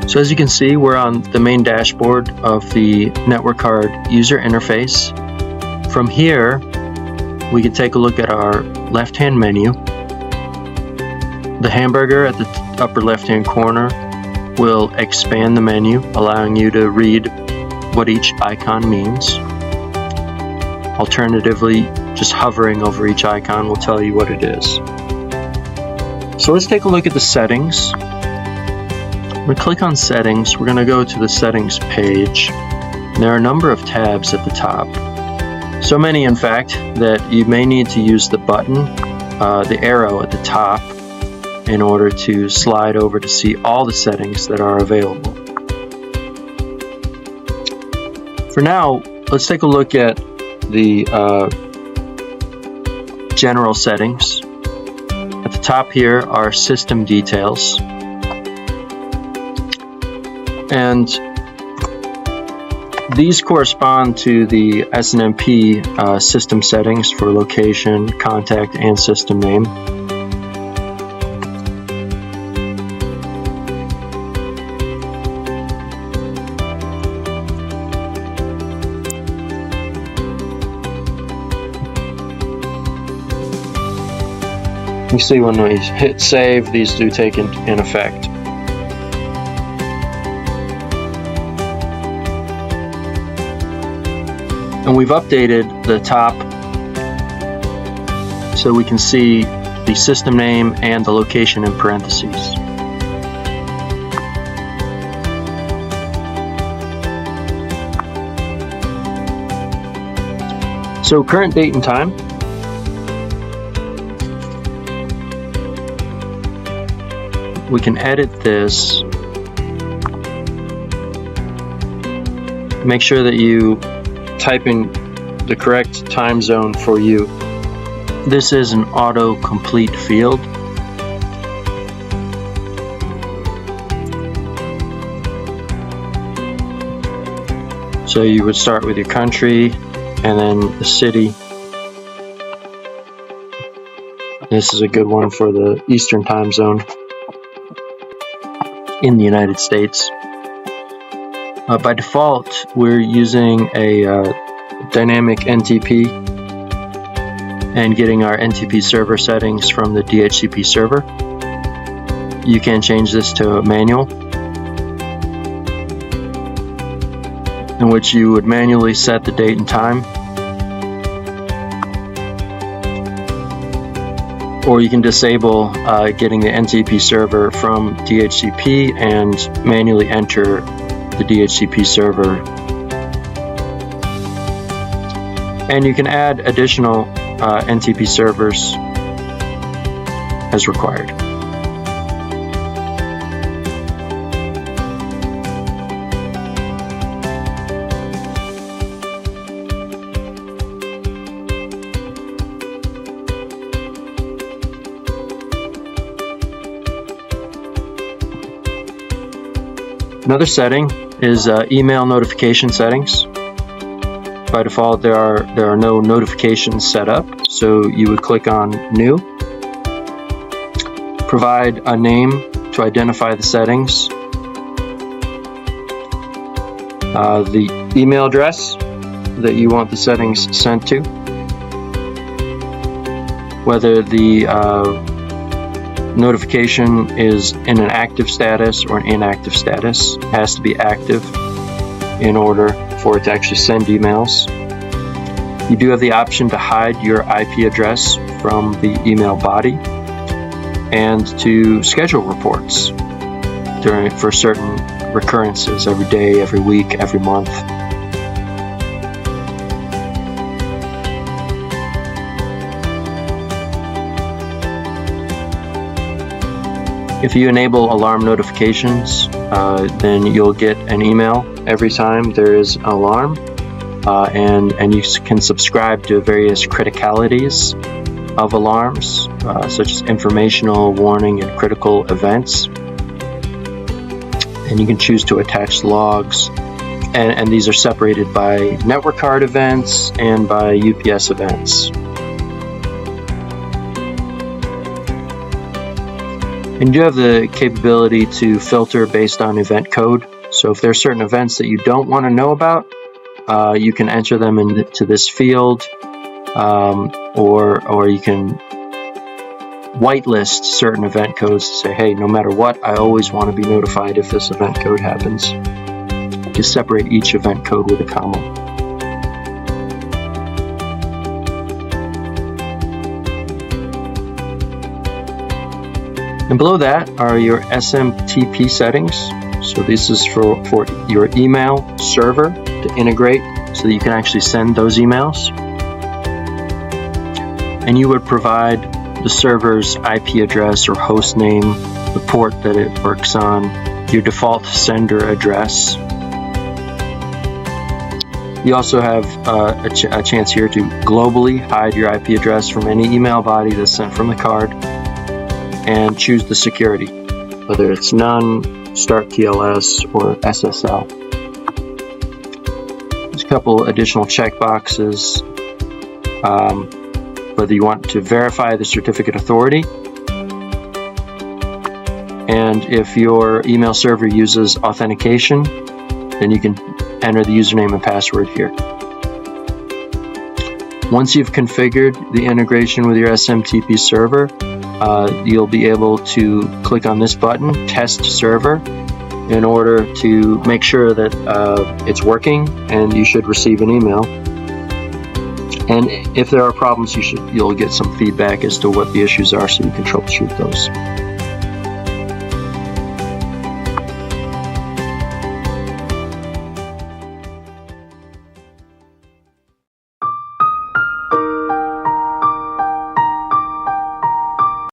So as you can see, we're on the main dashboard of the network card user interface. From here, we can take a look at our left-hand menu. The hamburger at the upper left-hand corner will expand the menu, allowing you to read what each icon means. Alternatively, just hovering over each icon will tell you what it is. So let's take a look at the settings. We're going to click on settings. We're going to go to the settings page. There are a number of tabs at the top. So many, in fact, that you may need to use the button, the arrow at the top, in order to slide over to see all the settings that are available. For now, let's take a look at the general settings. At the top here are system details. And these correspond to the SMTP system settings for location, contact, and system name. You see when we hit save, these do take in effect. And we've updated the top so we can see the system name and the location in parentheses. So current date and time. We can edit this. Make sure that you type in the correct time zone for you. This is an auto-complete field. So you would start with your country and then the city. This is a good one for the Eastern time zone in the United States. By default, we're using a dynamic NTP and getting our NTP server settings from the DHCP server. You can change this to manual, in which you would manually set the date and time. Or you can disable getting the NTP server from DHCP and manually enter the DHCP server. And you can add additional NTP servers as required. Another setting is email notification settings. By default, there are no notifications set up, so you would click on New. Provide a name to identify the settings. The email address that you want the settings sent to. Whether the notification is in an active status or an inactive status. It has to be active in order for it to actually send emails. You do have the option to hide your IP address from the email body and to schedule reports for certain recurrences every day, every week, every month. If you enable alarm notifications, then you'll get an email every time there is an alarm, and you can subscribe to various criticalities of alarms, such as informational, warning, and critical events. And you can choose to attach logs, and these are separated by network card events and by UPS events. And you have the capability to filter based on event code. So if there are certain events that you don't want to know about, you can enter them into this field, or you can whitelist certain event codes to say, hey, no matter what, I always want to be notified if this event code happens. Just separate each event code with a comma. And below that are your SMTP settings. So this is for your email server to integrate so that you can actually send those emails. And you would provide the server's IP address or host name, the port that it works on, your default sender address. You also have a chance here to globally hide your IP address from any email body that's sent from the card, and choose the security, whether it's none, start TLS, or SSL. There's a couple additional checkboxes, whether you want to verify the certificate authority, and if your email server uses authentication, then you can enter the username and password here. Once you've configured the integration with your SMTP server, you'll be able to click on this button, Test Server, in order to make sure that it's working, and you should receive an email. And if there are problems, you'll get some feedback as to what the issues are, so you can troubleshoot those.